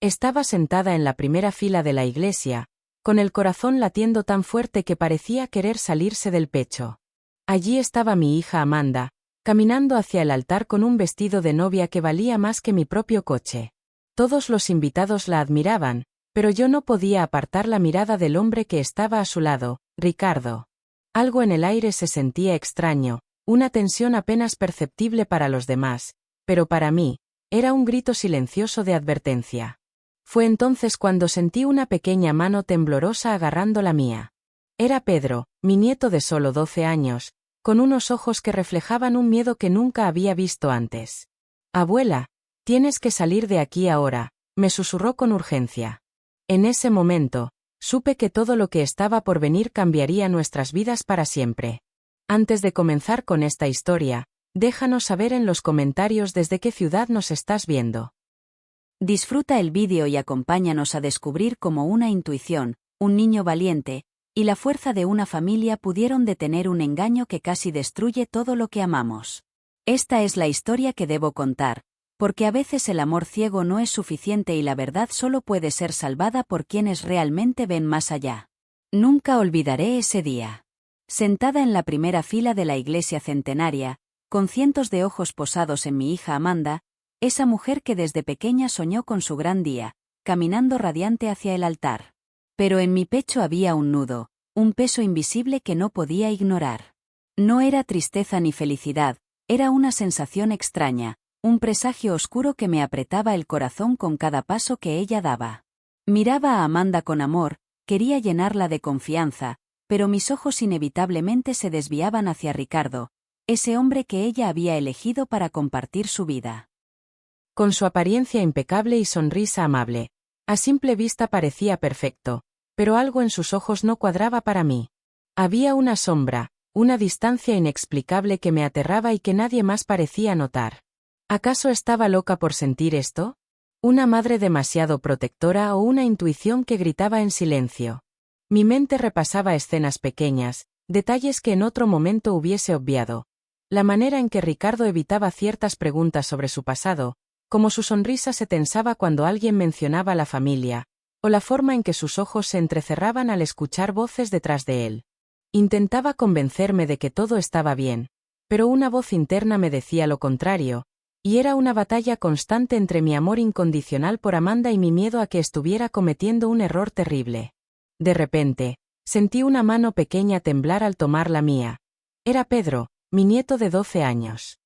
Estaba sentada en la primera fila de la iglesia, con el corazón latiendo tan fuerte que parecía querer salirse del pecho. Allí estaba mi hija Amanda, caminando hacia el altar con un vestido de novia que valía más que mi propio coche. Todos los invitados la admiraban, pero yo no podía apartar la mirada del hombre que estaba a su lado, Ricardo. Algo en el aire se sentía extraño, una tensión apenas perceptible para los demás, pero para mí, era un grito silencioso de advertencia. Fue entonces cuando sentí una pequeña mano temblorosa agarrando la mía. Era Pedro, mi nieto de solo 12 años, con unos ojos que reflejaban un miedo que nunca había visto antes. «Abuela, tienes que salir de aquí ahora», me susurró con urgencia. En ese momento, supe que todo lo que estaba por venir cambiaría nuestras vidas para siempre. Antes de comenzar con esta historia, déjanos saber en los comentarios desde qué ciudad nos estás viendo. Disfruta el vídeo y acompáñanos a descubrir cómo una intuición, un niño valiente, y la fuerza de una familia pudieron detener un engaño que casi destruye todo lo que amamos. Esta es la historia que debo contar, porque a veces el amor ciego no es suficiente y la verdad solo puede ser salvada por quienes realmente ven más allá. Nunca olvidaré ese día. Sentada en la primera fila de la iglesia centenaria, con cientos de ojos posados en mi hija Amanda, esa mujer que desde pequeña soñó con su gran día, caminando radiante hacia el altar. Pero en mi pecho había un nudo, un peso invisible que no podía ignorar. No era tristeza ni felicidad, era una sensación extraña, un presagio oscuro que me apretaba el corazón con cada paso que ella daba. Miraba a Amanda con amor, quería llenarla de confianza, pero mis ojos inevitablemente se desviaban hacia Ricardo, ese hombre que ella había elegido para compartir su vida. Con su apariencia impecable y sonrisa amable, a simple vista parecía perfecto, pero algo en sus ojos no cuadraba para mí. Había una sombra, una distancia inexplicable que me aterraba y que nadie más parecía notar. ¿Acaso estaba loca por sentir esto? ¿Una madre demasiado protectora o una intuición que gritaba en silencio? Mi mente repasaba escenas pequeñas, detalles que en otro momento hubiese obviado. La manera en que Ricardo evitaba ciertas preguntas sobre su pasado, como su sonrisa se tensaba cuando alguien mencionaba la familia, o la forma en que sus ojos se entrecerraban al escuchar voces detrás de él. Intentaba convencerme de que todo estaba bien, pero una voz interna me decía lo contrario, y era una batalla constante entre mi amor incondicional por Amanda y mi miedo a que estuviera cometiendo un error terrible. De repente, sentí una mano pequeña temblar al tomar la mía. Era Pedro, mi nieto de 12 años.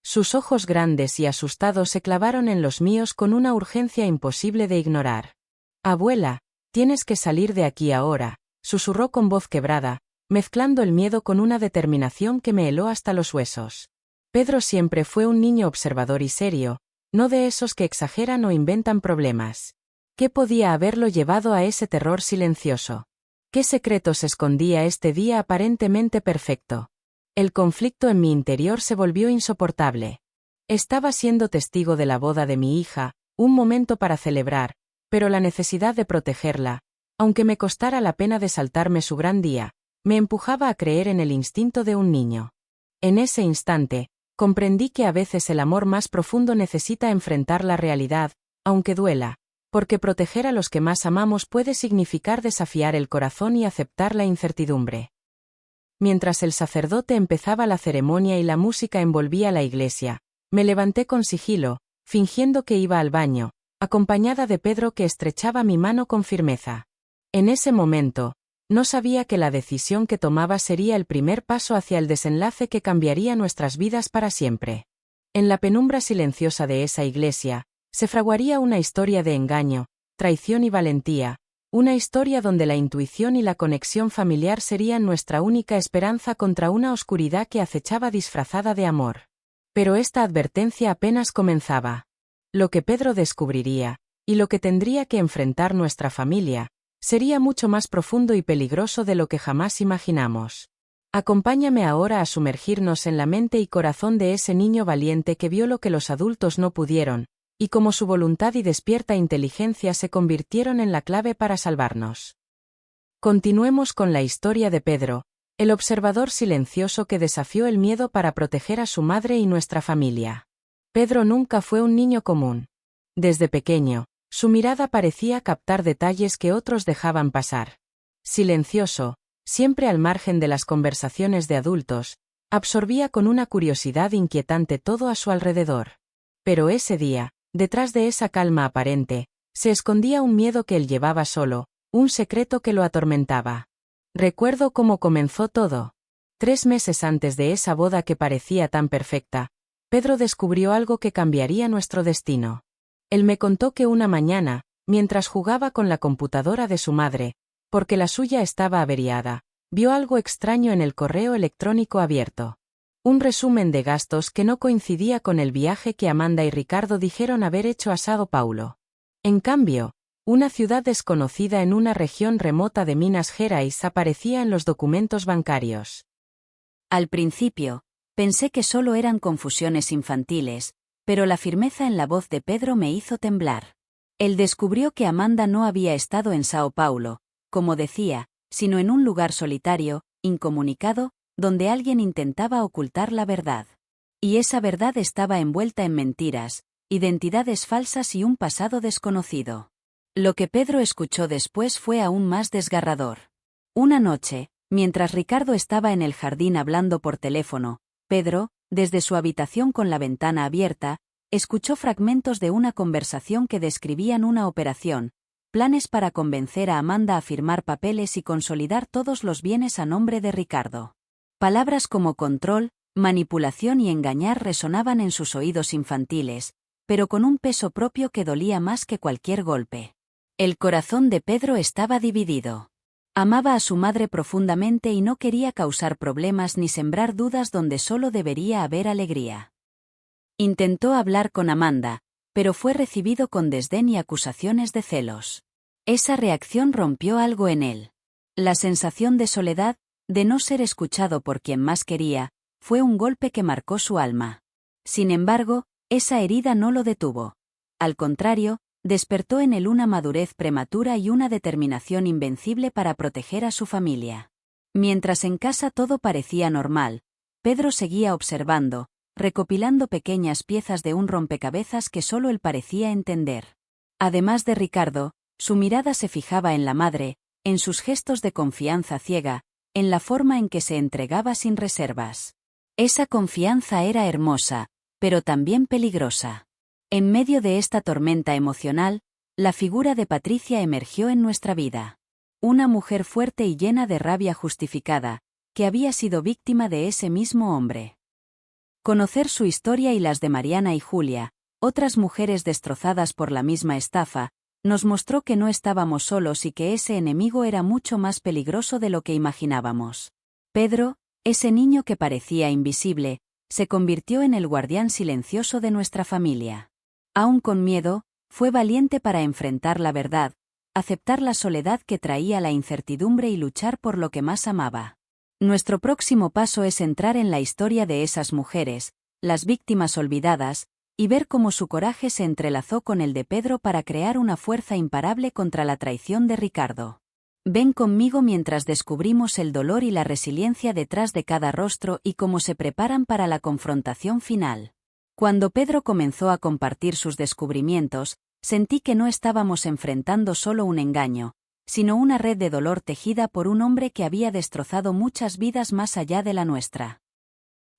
Sus ojos grandes y asustados se clavaron en los míos con una urgencia imposible de ignorar. «Abuela, tienes que salir de aquí ahora», susurró con voz quebrada, mezclando el miedo con una determinación que me heló hasta los huesos. Pedro siempre fue un niño observador y serio, no de esos que exageran o inventan problemas. ¿Qué podía haberlo llevado a ese terror silencioso? ¿Qué secretos escondía este día aparentemente perfecto? El conflicto en mi interior se volvió insoportable. Estaba siendo testigo de la boda de mi hija, un momento para celebrar, pero la necesidad de protegerla, aunque me costara la pena de saltarme su gran día, me empujaba a creer en el instinto de un niño. En ese instante, comprendí que a veces el amor más profundo necesita enfrentar la realidad, aunque duela, porque proteger a los que más amamos puede significar desafiar el corazón y aceptar la incertidumbre. Mientras el sacerdote empezaba la ceremonia y la música envolvía la iglesia, me levanté con sigilo, fingiendo que iba al baño, acompañada de Pedro que estrechaba mi mano con firmeza. En ese momento, no sabía que la decisión que tomaba sería el primer paso hacia el desenlace que cambiaría nuestras vidas para siempre. En la penumbra silenciosa de esa iglesia, se fraguaría una historia de engaño, traición y valentía, una historia donde la intuición y la conexión familiar serían nuestra única esperanza contra una oscuridad que acechaba disfrazada de amor. Pero esta advertencia apenas comenzaba. Lo que Pedro descubriría, y lo que tendría que enfrentar nuestra familia, sería mucho más profundo y peligroso de lo que jamás imaginamos. Acompáñame ahora a sumergirnos en la mente y corazón de ese niño valiente que vio lo que los adultos no pudieron, y cómo su voluntad y despierta inteligencia se convirtieron en la clave para salvarnos. Continuemos con la historia de Pedro, el observador silencioso que desafió el miedo para proteger a su madre y nuestra familia. Pedro nunca fue un niño común. Desde pequeño, Su mirada parecía captar detalles que otros dejaban pasar. Silencioso, siempre al margen de las conversaciones de adultos, absorbía con una curiosidad inquietante todo a su alrededor. Pero ese día, detrás de esa calma aparente, se escondía un miedo que él llevaba solo, un secreto que lo atormentaba. Recuerdo cómo comenzó todo. 3 meses antes de esa boda que parecía tan perfecta, Pedro descubrió algo que cambiaría nuestro destino. Él me contó que una mañana, mientras jugaba con la computadora de su madre, porque la suya estaba averiada, vio algo extraño en el correo electrónico abierto. Un resumen de gastos que no coincidía con el viaje que Amanda y Ricardo dijeron haber hecho a Sao Paulo. En cambio, una ciudad desconocida en una región remota de Minas Gerais aparecía en los documentos bancarios. Al principio, pensé que solo eran confusiones infantiles, pero la firmeza en la voz de Pedro me hizo temblar. Él descubrió que Amanda no había estado en Sao Paulo, como decía, sino en un lugar solitario, incomunicado, donde alguien intentaba ocultar la verdad. Y esa verdad estaba envuelta en mentiras, identidades falsas y un pasado desconocido. Lo que Pedro escuchó después fue aún más desgarrador. Una noche, mientras Ricardo estaba en el jardín hablando por teléfono, Pedro, desde su habitación con la ventana abierta, escuchó fragmentos de una conversación que describían una operación, planes para convencer a Amanda a firmar papeles y consolidar todos los bienes a nombre de Ricardo. Palabras como control, manipulación y engañar resonaban en sus oídos infantiles, pero con un peso propio que dolía más que cualquier golpe. El corazón de Pedro estaba dividido. Amaba a su madre profundamente y no quería causar problemas ni sembrar dudas donde solo debería haber alegría. Intentó hablar con Amanda, pero fue recibido con desdén y acusaciones de celos. Esa reacción rompió algo en él. La sensación de soledad, de no ser escuchado por quien más quería, fue un golpe que marcó su alma. Sin embargo, esa herida no lo detuvo. Al contrario, despertó en él una madurez prematura y una determinación invencible para proteger a su familia. Mientras en casa todo parecía normal, Pedro seguía observando, recopilando pequeñas piezas de un rompecabezas que solo él parecía entender. Además de Ricardo, su mirada se fijaba en la madre, en sus gestos de confianza ciega, en la forma en que se entregaba sin reservas. Esa confianza era hermosa, pero también peligrosa. En medio de esta tormenta emocional, la figura de Patricia emergió en nuestra vida. Una mujer fuerte y llena de rabia justificada, que había sido víctima de ese mismo hombre. Conocer su historia y las de Mariana y Julia, otras mujeres destrozadas por la misma estafa, nos mostró que no estábamos solos y que ese enemigo era mucho más peligroso de lo que imaginábamos. Pedro, ese niño que parecía invisible, se convirtió en el guardián silencioso de nuestra familia. Aún con miedo, fue valiente para enfrentar la verdad, aceptar la soledad que traía la incertidumbre y luchar por lo que más amaba. Nuestro próximo paso es entrar en la historia de esas mujeres, las víctimas olvidadas, y ver cómo su coraje se entrelazó con el de Pedro para crear una fuerza imparable contra la traición de Ricardo. Ven conmigo mientras descubrimos el dolor y la resiliencia detrás de cada rostro y cómo se preparan para la confrontación final. Cuando Pedro comenzó a compartir sus descubrimientos, sentí que no estábamos enfrentando solo un engaño, sino una red de dolor tejida por un hombre que había destrozado muchas vidas más allá de la nuestra.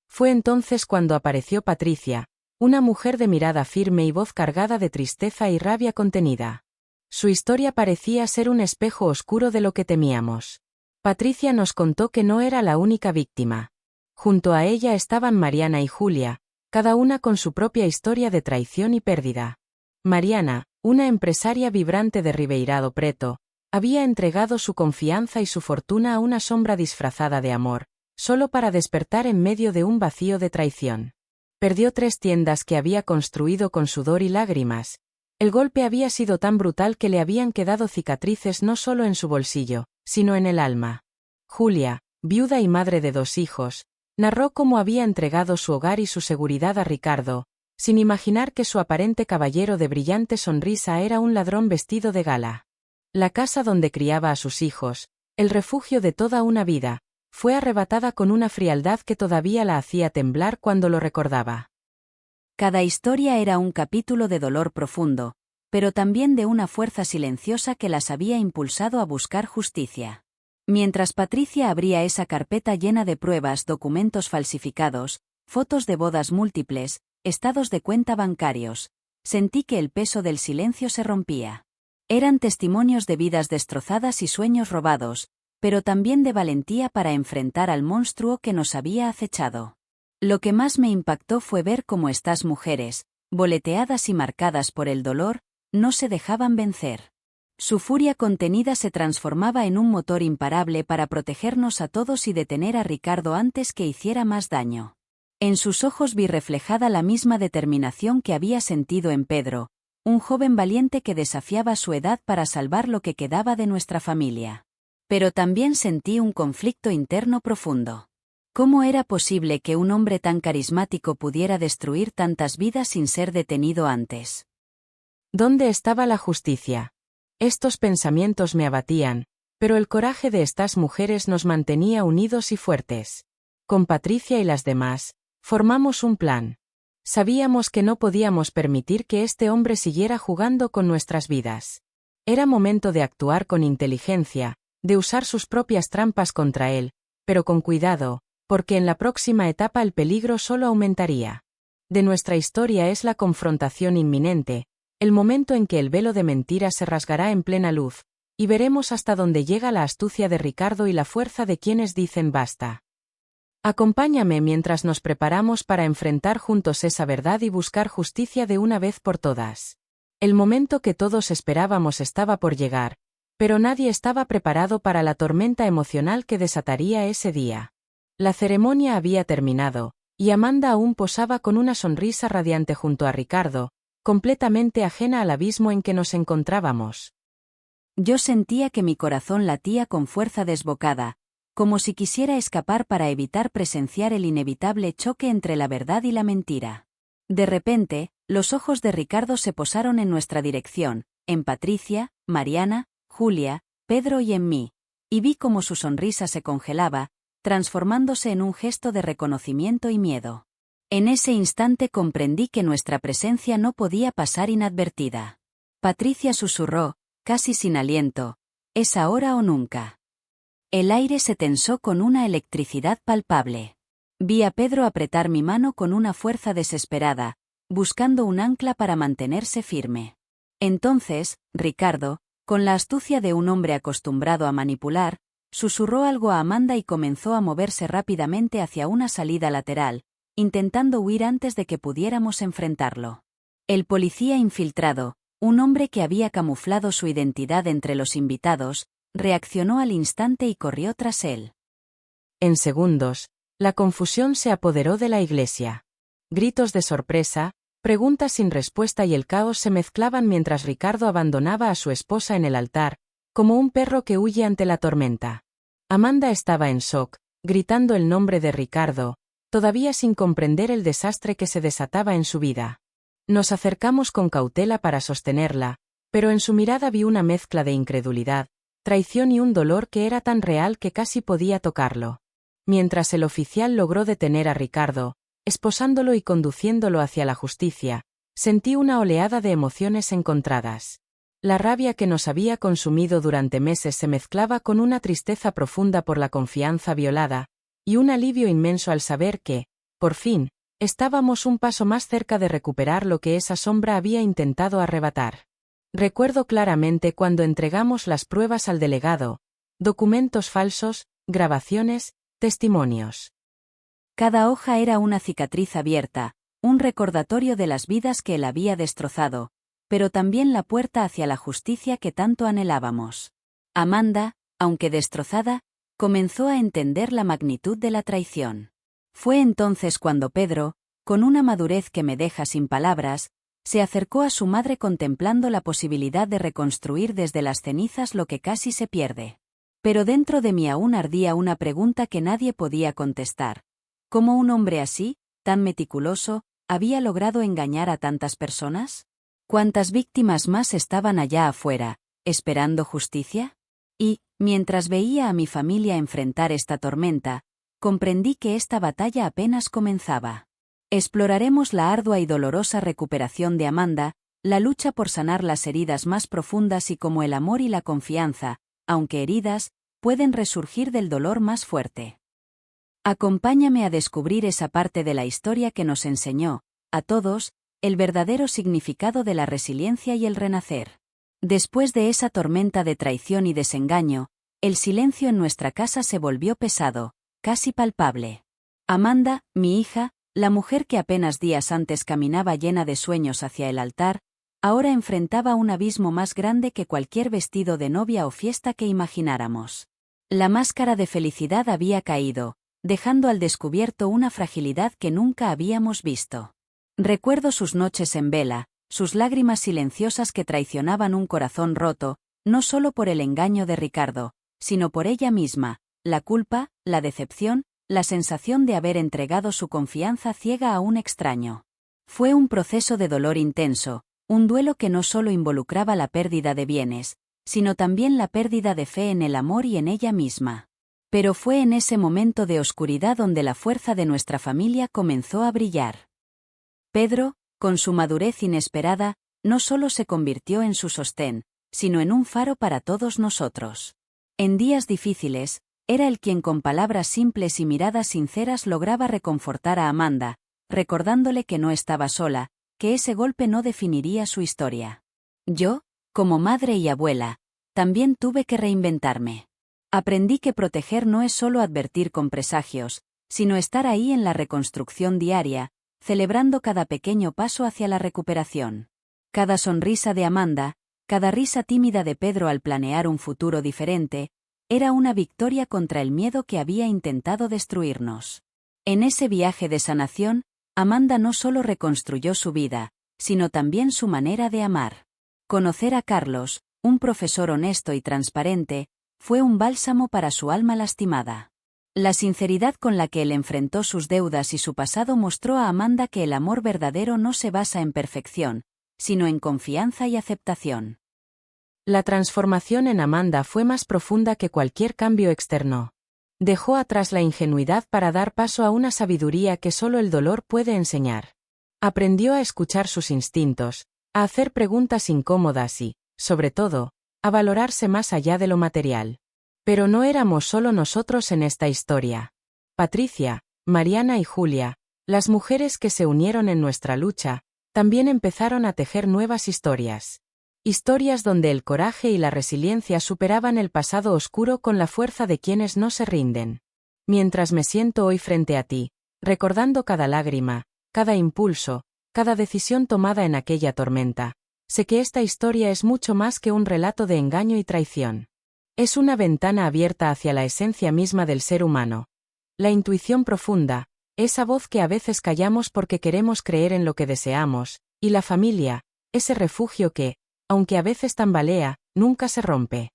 Fue entonces cuando apareció Patricia, una mujer de mirada firme y voz cargada de tristeza y rabia contenida. Su historia parecía ser un espejo oscuro de lo que temíamos. Patricia nos contó que no era la única víctima. Junto a ella estaban Mariana y Julia, cada una con su propia historia de traición y pérdida. Mariana, una empresaria vibrante de Ribeirão Preto, había entregado su confianza y su fortuna a una sombra disfrazada de amor, solo para despertar en medio de un vacío de traición. Perdió 3 tiendas que había construido con sudor y lágrimas. El golpe había sido tan brutal que le habían quedado cicatrices no solo en su bolsillo, sino en el alma. Julia, viuda y madre de 2 hijos, narró cómo había entregado su hogar y su seguridad a Ricardo, sin imaginar que su aparente caballero de brillante sonrisa era un ladrón vestido de gala. La casa donde criaba a sus hijos, el refugio de toda una vida, fue arrebatada con una frialdad que todavía la hacía temblar cuando lo recordaba. Cada historia era un capítulo de dolor profundo, pero también de una fuerza silenciosa que las había impulsado a buscar justicia. Mientras Patricia abría esa carpeta llena de pruebas, documentos falsificados, fotos de bodas múltiples, estados de cuenta bancarios, sentí que el peso del silencio se rompía. Eran testimonios de vidas destrozadas y sueños robados, pero también de valentía para enfrentar al monstruo que nos había acechado. Lo que más me impactó fue ver cómo estas mujeres, boleteadas y marcadas por el dolor, no se dejaban vencer. Su furia contenida se transformaba en un motor imparable para protegernos a todos y detener a Ricardo antes que hiciera más daño. En sus ojos vi reflejada la misma determinación que había sentido en Pedro, un joven valiente que desafiaba su edad para salvar lo que quedaba de nuestra familia. Pero también sentí un conflicto interno profundo. ¿Cómo era posible que un hombre tan carismático pudiera destruir tantas vidas sin ser detenido antes? ¿Dónde estaba la justicia? Estos pensamientos me abatían, pero el coraje de estas mujeres nos mantenía unidos y fuertes. Con Patricia y las demás, formamos un plan. Sabíamos que no podíamos permitir que este hombre siguiera jugando con nuestras vidas. Era momento de actuar con inteligencia, de usar sus propias trampas contra él, pero con cuidado, porque en la próxima etapa el peligro solo aumentaría. De nuestra historia es la confrontación inminente, el momento en que el velo de mentira se rasgará en plena luz, y veremos hasta dónde llega la astucia de Ricardo y la fuerza de quienes dicen basta. Acompáñame mientras nos preparamos para enfrentar juntos esa verdad y buscar justicia de una vez por todas. El momento que todos esperábamos estaba por llegar, pero nadie estaba preparado para la tormenta emocional que desataría ese día. La ceremonia había terminado, y Amanda aún posaba con una sonrisa radiante junto a Ricardo, completamente ajena al abismo en que nos encontrábamos. Yo sentía que mi corazón latía con fuerza desbocada, como si quisiera escapar para evitar presenciar el inevitable choque entre la verdad y la mentira. De repente, los ojos de Ricardo se posaron en nuestra dirección, en Patricia, Mariana, Julia, Pedro y en mí, y vi cómo su sonrisa se congelaba, transformándose en un gesto de reconocimiento y miedo. En ese instante comprendí que nuestra presencia no podía pasar inadvertida. Patricia susurró, casi sin aliento, «¿Es ahora o nunca?». El aire se tensó con una electricidad palpable. Vi a Pedro apretar mi mano con una fuerza desesperada, buscando un ancla para mantenerse firme. Entonces, Ricardo, con la astucia de un hombre acostumbrado a manipular, susurró algo a Amanda y comenzó a moverse rápidamente hacia una salida lateral, intentando huir antes de que pudiéramos enfrentarlo. El policía infiltrado, un hombre que había camuflado su identidad entre los invitados, reaccionó al instante y corrió tras él. En segundos, la confusión se apoderó de la iglesia. Gritos de sorpresa, preguntas sin respuesta y el caos se mezclaban mientras Ricardo abandonaba a su esposa en el altar, como un perro que huye ante la tormenta. Amanda estaba en shock, gritando el nombre de Ricardo, todavía sin comprender el desastre que se desataba en su vida. Nos acercamos con cautela para sostenerla, pero en su mirada vi una mezcla de incredulidad, traición y un dolor que era tan real que casi podía tocarlo. Mientras el oficial logró detener a Ricardo, esposándolo y conduciéndolo hacia la justicia, sentí una oleada de emociones encontradas. La rabia que nos había consumido durante meses se mezclaba con una tristeza profunda por la confianza violada, y un alivio inmenso al saber que, por fin, estábamos un paso más cerca de recuperar lo que esa sombra había intentado arrebatar. Recuerdo claramente cuando entregamos las pruebas al delegado, documentos falsos, grabaciones, testimonios. Cada hoja era una cicatriz abierta, un recordatorio de las vidas que él había destrozado, pero también la puerta hacia la justicia que tanto anhelábamos. Amanda, aunque destrozada, comenzó a entender la magnitud de la traición. Fue entonces cuando Pedro, con una madurez que me deja sin palabras, se acercó a su madre contemplando la posibilidad de reconstruir desde las cenizas lo que casi se pierde. Pero dentro de mí aún ardía una pregunta que nadie podía contestar. ¿Cómo un hombre así, tan meticuloso, había logrado engañar a tantas personas? ¿Cuántas víctimas más estaban allá afuera, esperando justicia? Y, mientras veía a mi familia enfrentar esta tormenta, comprendí que esta batalla apenas comenzaba. Exploraremos la ardua y dolorosa recuperación de Amanda, la lucha por sanar las heridas más profundas y cómo el amor y la confianza, aunque heridas, pueden resurgir del dolor más fuerte. Acompáñame a descubrir esa parte de la historia que nos enseñó, a todos, el verdadero significado de la resiliencia y el renacer. Después de esa tormenta de traición y desengaño, el silencio en nuestra casa se volvió pesado, casi palpable. Amanda, mi hija, la mujer que apenas días antes caminaba llena de sueños hacia el altar, ahora enfrentaba un abismo más grande que cualquier vestido de novia o fiesta que imagináramos. La máscara de felicidad había caído, dejando al descubierto una fragilidad que nunca habíamos visto. Recuerdo sus noches en vela, sus lágrimas silenciosas que traicionaban un corazón roto, no solo por el engaño de Ricardo, sino por ella misma, la culpa, la decepción, la sensación de haber entregado su confianza ciega a un extraño. Fue un proceso de dolor intenso, un duelo que no solo involucraba la pérdida de bienes, sino también la pérdida de fe en el amor y en ella misma. Pero fue en ese momento de oscuridad donde la fuerza de nuestra familia comenzó a brillar. Pedro, con su madurez inesperada, no solo se convirtió en su sostén, sino en un faro para todos nosotros. En días difíciles, era él quien con palabras simples y miradas sinceras lograba reconfortar a Amanda, recordándole que no estaba sola, que ese golpe no definiría su historia. Yo, como madre y abuela, también tuve que reinventarme. Aprendí que proteger no es solo advertir con presagios, sino estar ahí en la reconstrucción diaria, celebrando cada pequeño paso hacia la recuperación. Cada sonrisa de Amanda, cada risa tímida de Pedro al planear un futuro diferente, era una victoria contra el miedo que había intentado destruirnos. En ese viaje de sanación, Amanda no solo reconstruyó su vida, sino también su manera de amar. Conocer a Carlos, un profesor honesto y transparente, fue un bálsamo para su alma lastimada. La sinceridad con la que él enfrentó sus deudas y su pasado mostró a Amanda que el amor verdadero no se basa en perfección, sino en confianza y aceptación. La transformación en Amanda fue más profunda que cualquier cambio externo. Dejó atrás la ingenuidad para dar paso a una sabiduría que solo el dolor puede enseñar. Aprendió a escuchar sus instintos, a hacer preguntas incómodas y, sobre todo, a valorarse más allá de lo material. Pero no éramos solo nosotros en esta historia. Patricia, Mariana y Julia, las mujeres que se unieron en nuestra lucha, también empezaron a tejer nuevas historias. Historias donde el coraje y la resiliencia superaban el pasado oscuro con la fuerza de quienes no se rinden. Mientras me siento hoy frente a ti, recordando cada lágrima, cada impulso, cada decisión tomada en aquella tormenta, sé que esta historia es mucho más que un relato de engaño y traición. Es una ventana abierta hacia la esencia misma del ser humano. La intuición profunda, esa voz que a veces callamos porque queremos creer en lo que deseamos, y la familia, ese refugio que, aunque a veces tambalea, nunca se rompe.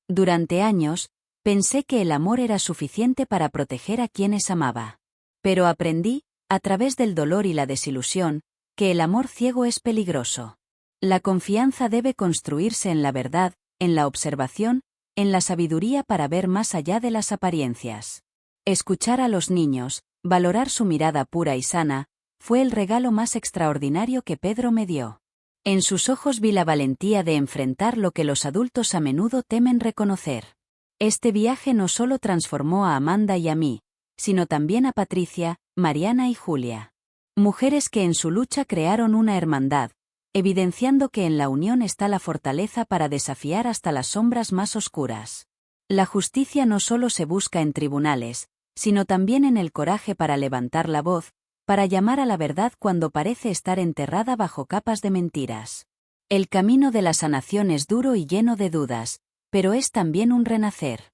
Durante años, pensé que el amor era suficiente para proteger a quienes amaba. Pero aprendí, a través del dolor y la desilusión, que el amor ciego es peligroso. La confianza debe construirse en la verdad, en la observación, en la sabiduría para ver más allá de las apariencias. Escuchar a los niños, valorar su mirada pura y sana, fue el regalo más extraordinario que Pedro me dio. En sus ojos vi la valentía de enfrentar lo que los adultos a menudo temen reconocer. Este viaje no solo transformó a Amanda y a mí, sino también a Patricia, Mariana y Julia. Mujeres que en su lucha crearon una hermandad, evidenciando que en la unión está la fortaleza para desafiar hasta las sombras más oscuras. La justicia no solo se busca en tribunales, sino también en el coraje para levantar la voz, para llamar a la verdad cuando parece estar enterrada bajo capas de mentiras. El camino de la sanación es duro y lleno de dudas, pero es también un renacer.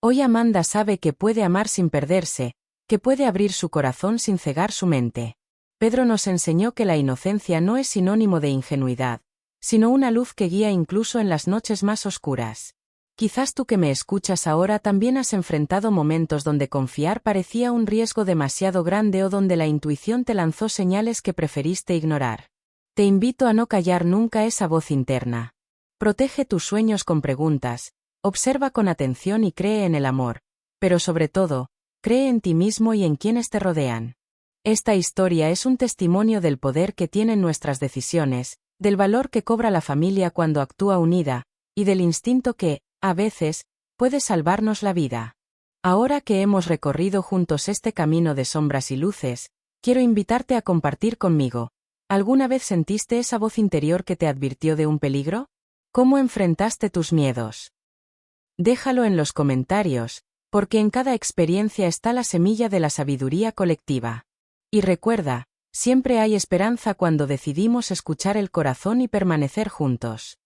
Hoy Amanda sabe que puede amar sin perderse, que puede abrir su corazón sin cegar su mente. Pedro nos enseñó que la inocencia no es sinónimo de ingenuidad, sino una luz que guía incluso en las noches más oscuras. Quizás tú que me escuchas ahora también has enfrentado momentos donde confiar parecía un riesgo demasiado grande o donde la intuición te lanzó señales que preferiste ignorar. Te invito a no callar nunca esa voz interna. Protege tus sueños con preguntas, observa con atención y cree en el amor, pero sobre todo, cree en ti mismo y en quienes te rodean. Esta historia es un testimonio del poder que tienen nuestras decisiones, del valor que cobra la familia cuando actúa unida, y del instinto que, a veces, puede salvarnos la vida. Ahora que hemos recorrido juntos este camino de sombras y luces, quiero invitarte a compartir conmigo. ¿Alguna vez sentiste esa voz interior que te advirtió de un peligro? ¿Cómo enfrentaste tus miedos? Déjalo en los comentarios, porque en cada experiencia está la semilla de la sabiduría colectiva. Y recuerda, siempre hay esperanza cuando decidimos escuchar el corazón y permanecer juntos.